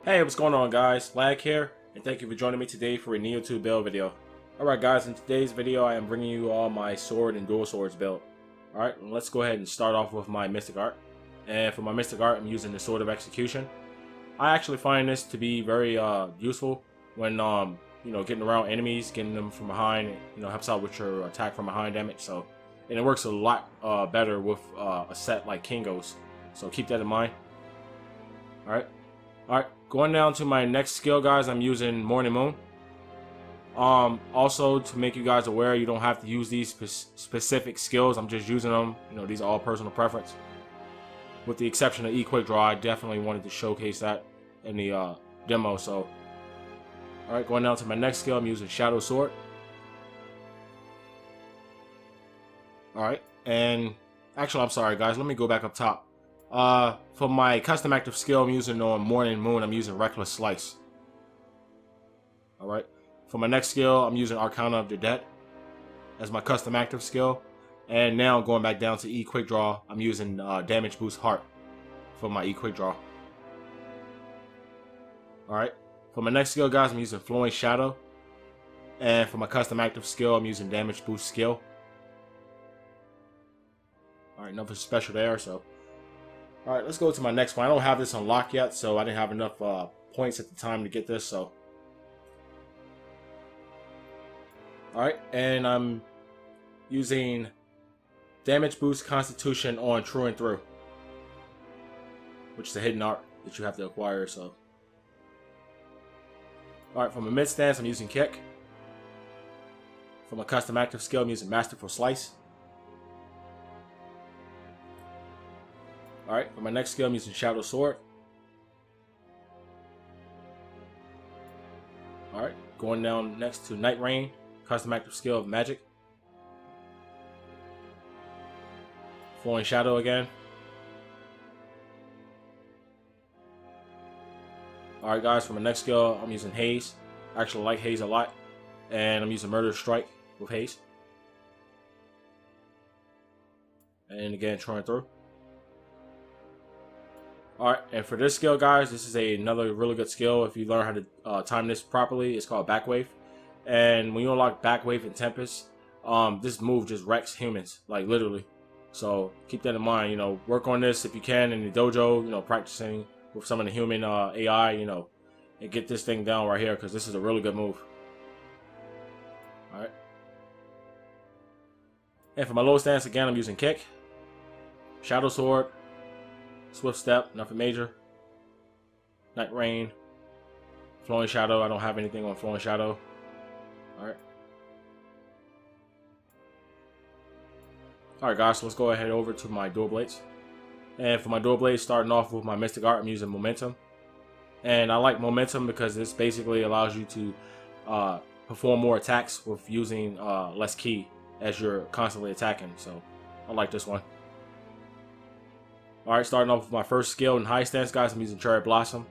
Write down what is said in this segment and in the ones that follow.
Hey, what's going on guys? Lag here, and thank you for joining me today for a Nioh 2 build video. Alright guys, in today's video I am bringing you all my sword and dual swords build. Alright, let's go ahead and start off with my mystic art. And for my mystic art I'm using the Sword of Execution. I actually find this to be very useful when getting around enemies, getting them from behind, helps out with your attack from behind damage. So, and it works a lot better with a set like Kingo's. So keep that in mind. Alright, going down to my next skill, guys, I'm using Morning Moon. Also, to make you guys aware, you don't have to use these specific skills. I'm just using them. These are all personal preference. With the exception of Quick Draw, I definitely wanted to showcase that in the demo. So, alright, going down to my next skill, I'm using Shadow Sword. Alright, and actually, I'm sorry, guys. Let me go back up top. For my custom active skill, I'm using on Morning Moon, I'm using Reckless Slice. Alright. For my next skill, I'm using Arcana of the Dead as my custom active skill. And now going back down to Quick Draw, I'm using Damage Boost Heart for my Quick Draw. Alright. For my next skill, guys, I'm using Flowing Shadow. And for my custom active skill, I'm using Damage Boost Skill. Alright, nothing special there, so. Alright, let's go to my next one. I don't have this unlocked yet, so I didn't have enough points at the time to get this, so. Alright, and I'm using Damage Boost Constitution on True and Through, which is a hidden art that you have to acquire, so. Alright, for my mid stance, I'm using Kick. For my custom active skill, I'm using Masterful Slice. Alright, for my next skill, I'm using Shadow Sword. Alright, going down next to Night Rain, custom active skill of Magic. Flowing Shadow again. Alright guys, for my next skill, I'm using Haze. I actually like Haze a lot. And I'm using Murder Strike with Haze. And again, trying through. Alright, and for this skill, guys, this is another really good skill. If you learn how to time this properly, it's called Backwave. And when you unlock Backwave and Tempest, this move just wrecks humans, like literally. So keep that in mind. Work on this if you can in the dojo. Practicing with some of the human AI. And get this thing down right here because this is a really good move. Alright. And for my low stance, again, I'm using Kick, Shadow Sword, Swift Step, nothing major. Night Rain. Flowing Shadow. I don't have anything on Flowing Shadow. Alright. Alright guys, so let's go ahead over to my dual blades. And for my dual blades, starting off with my mystic art, I'm using Momentum. And I like Momentum because this basically allows you to perform more attacks with using less ki as you're constantly attacking. So I like this one. Alright, starting off with my first skill in high stance, guys, I'm using Cherry Blossom.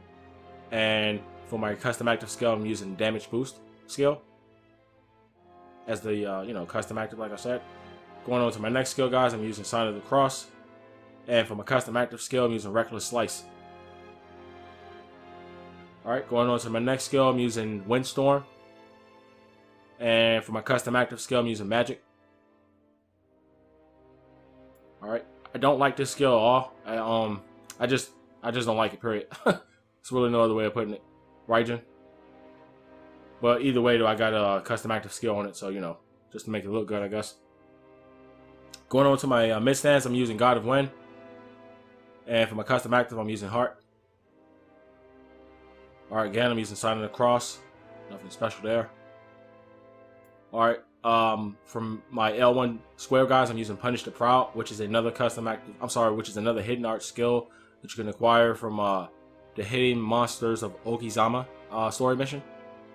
And for my custom active skill, I'm using Damage Boost skill as the, custom active, like I said. Going on to my next skill, guys, I'm using Sign of the Cross. And for my custom active skill, I'm using Reckless Slice. Alright, going on to my next skill, I'm using Windstorm. And for my custom active skill, I'm using Magic. Alright. I don't like this skill at all. I just don't like it, period. It's really no other way of putting it. Raijin. But either way though, I got a custom active skill on it, so just to make it look good, I guess. Going on to my mid stance, I'm using God of Wind. And for my custom active, I'm using Heart. Alright, again, I'm using Sign of the Cross. Nothing special there. Alright. From my L1 square, guys, I'm using Punish the Proud, which is another which is another hidden art skill that you can acquire from the Hidden Monsters of Okizama story mission.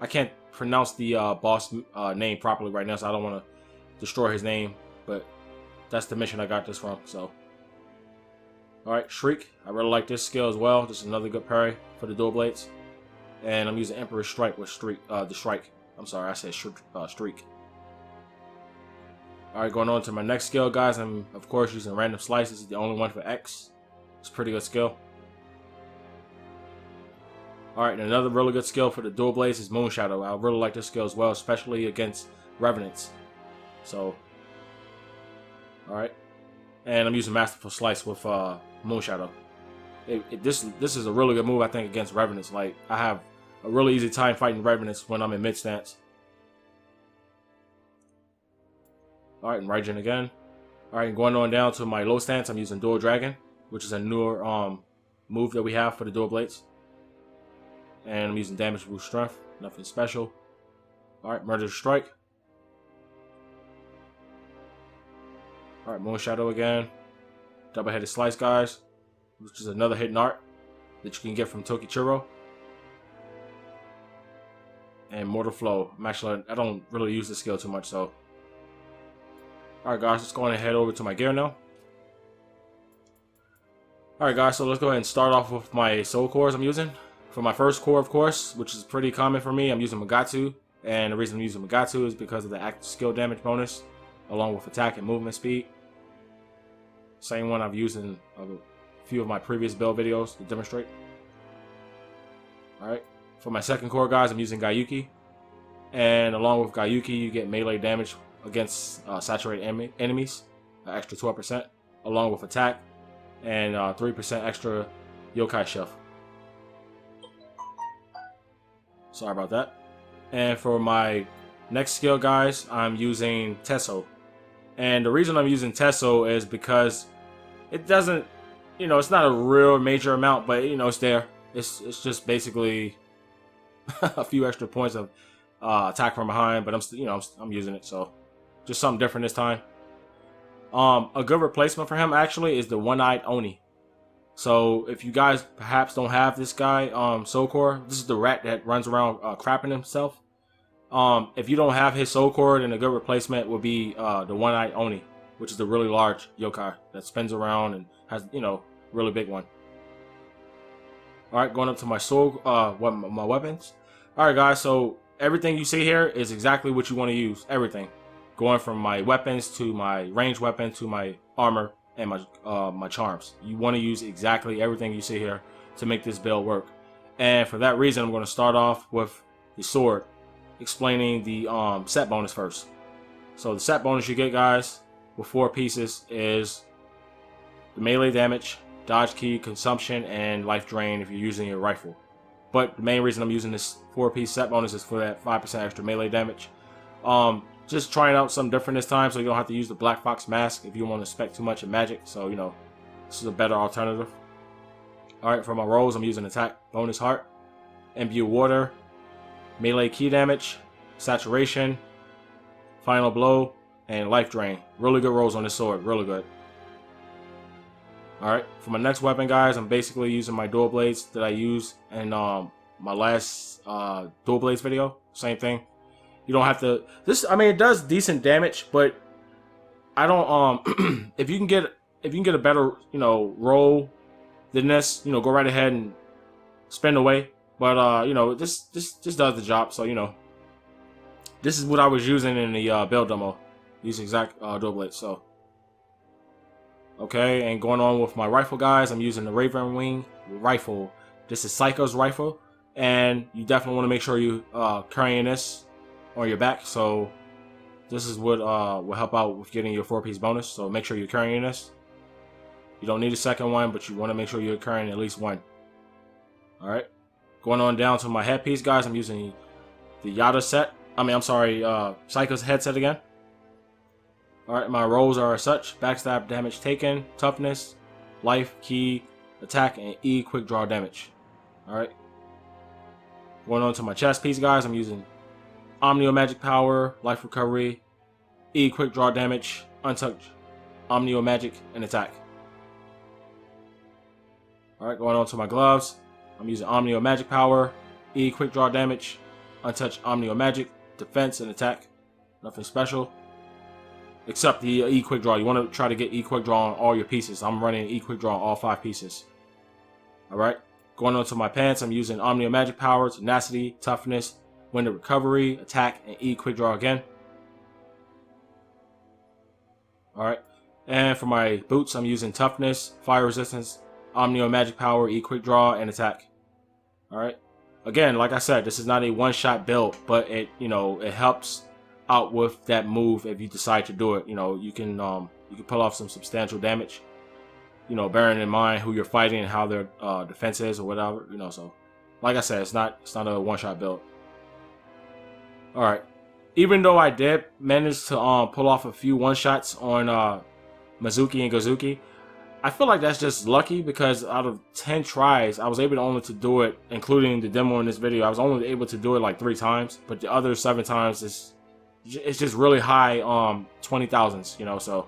I can't pronounce the boss name properly right now, so I don't want to destroy his name, but that's the mission I got this from. So, alright, Shriek. I really like this skill as well. Just another good parry for the dual blades. And I'm using Emperor's Strike with the Strike. I'm sorry, I said Streak. Alright, going on to my next skill, guys. I'm, of course, using Random Slice. This is the only one for X. It's a pretty good skill. Alright, and another really good skill for the dual blades is Moon Shadow. I really like this skill as well, especially against Revenants. So, alright. And I'm using Masterful Slice with Moon Shadow. This is a really good move, I think, against Revenants. Like, I have a really easy time fighting Revenants when I'm in mid stance. Alright, and Raijin again. Alright, and going on down to my low stance, I'm using Dual Dragon, which is a newer move that we have for the dual blades. And I'm using Damage Boost Strength, nothing special. Alright, Murderous Strike. Alright, Moon Shadow again. Double-headed Slice, guys, which is another hidden art that you can get from Tokichiro. And Mortal Flow. I don't really use this skill too much, so. Alright, guys, let's go ahead and head over to my gear now. Alright, guys, so let's go ahead and start off with my soul cores I'm using. For my first core, of course, which is pretty common for me, I'm using Magatsu. And the reason I'm using Magatsu is because of the active skill damage bonus, along with attack and movement speed. Same one I've used in a few of my previous build videos to demonstrate. Alright, for my second core, guys, I'm using Gyuki. And along with Gyuki, you get melee damage against saturated enemies, extra 12%, along with attack, and 3% extra Yokai Chef. Sorry about that. And for my next skill, guys, I'm using Tesso. And the reason I'm using Tesso is because it doesn't, it's not a real major amount, but it's there. It's just basically a few extra points of attack from behind, but I'm using it, so just something different this time. A good replacement for him actually is the One-Eyed Oni. So if you guys perhaps don't have this guy, Soul Core, this is the rat that runs around crapping himself. If you don't have his Soul Core, then a good replacement would be the One-Eyed Oni, which is the really large yokai that spins around and has, really big one. Alright, going up to my my weapons. Alright, guys, so everything you see here is exactly what you want to use. Everything. Going from my weapons to my ranged weapon to my armor and my charms. You want to use exactly everything you see here to make this build work. And for that reason, I'm going to start off with the sword, explaining the set bonus first. So the set bonus you get, guys, with 4 pieces is the melee damage, dodge key, consumption, and life drain if you're using your rifle. But the main reason I'm using this 4-piece set bonus is for that 5% extra melee damage. Just trying out something different this time, so you don't have to use the Black Fox mask if you want to spec too much in magic. So this is a better alternative. Alright, for my rolls, I'm using attack bonus heart, imbue water, melee key damage, saturation, final blow, and life drain. Really good rolls on this sword, really good. Alright, for my next weapon, guys, I'm basically using my dual blades that I used in my last dual blades video. Same thing. You don't have to. It does decent damage, but I don't. If you can get a better roll than this, go right ahead and spin away. But this does the job. So this is what I was using in the build demo. These exact dual blades. So okay, and going on with my rifle, guys, I'm using the Raven Wing rifle. This is Psycho's rifle, and you definitely want to make sure you carrying this on your back. So this is what will help out with getting your 4-piece bonus. So make sure you're carrying this. You don't need a second one, but you want to make sure you're carrying at least one. Alright, going on down to my headpiece, guys, I'm using the Yada set. Psycho's headset again. Alright, my rolls are as such: backstab damage taken, toughness, life, key, attack, and E quick draw damage. Alright, going on to my chest piece, guys, I'm using Omnio Magic Power, Life Recovery, E Quick Draw Damage, Untouched, Omnio Magic, and Attack. Alright, going on to my gloves. I'm using Omnio Magic Power, E Quick Draw Damage, Untouched Omnio Magic, Defense, and Attack. Nothing special. Except the E Quick Draw. You want to try to get E Quick Draw on all your pieces. I'm running E Quick Draw on all 5 pieces. Alright, going on to my pants. I'm using Omnio Magic Power, Tenacity, Toughness, Wind of Recovery, Attack, and E Quick Draw again. Alright. And for my boots, I'm using Toughness, Fire Resistance, Omnio Magic Power, E Quick Draw, and Attack. Alright. again, like I said, this is not a one-shot build, but it, you know, it helps out with that move if you decide to do it. You know, you can pull off some substantial damage. You know, bearing in mind who you're fighting and how their defense is or whatever. You know, so like I said, it's not a one-shot build. All right. Even though I did manage to pull off a few one-shots on Mizuki and Gozuki, I feel like that's just lucky because out of 10 tries, I was able to only to do it, including the demo in this video, I was only able to do it like 3 times, but the other 7 times it's just really high 20,000s, you know, so.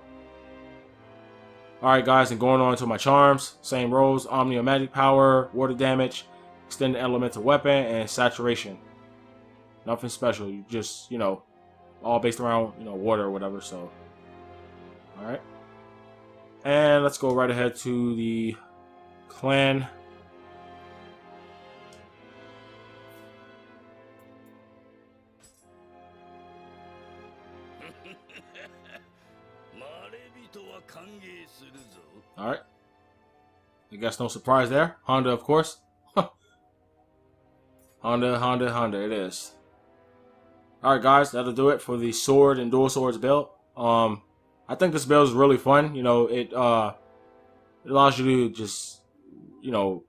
Alright guys, and going on to my charms, same roles, Omni Magic Power, Water Damage, Extended Elemental Weapon, and Saturation. Nothing special, you just, you know, all based around, you know, water or whatever, so. Alright. And let's go right ahead to the clan. Alright. I guess no surprise there. Honda, of course. Honda, it is. Alright guys, that'll do it for the sword and dual swords build. I think this build is really fun. You know, it allows you to just, you know,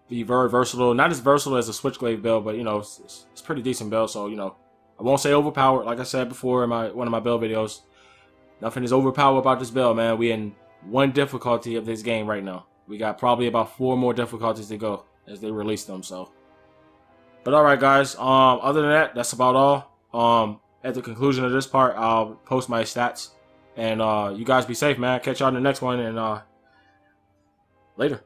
be very versatile. Not as versatile as a switchglaive build, but you know, it's pretty decent build. So you know, I won't say overpowered. Like I said before in one of my build videos, nothing is overpowered about this build, man. We in 1 difficulty of this game right now. We got probably about 4 more difficulties to go as they release them. So, but all right, guys. Other than that, that's about all. At the conclusion of this part, I'll post my stats. And you guys be safe, man. Catch y'all in the next one, and later.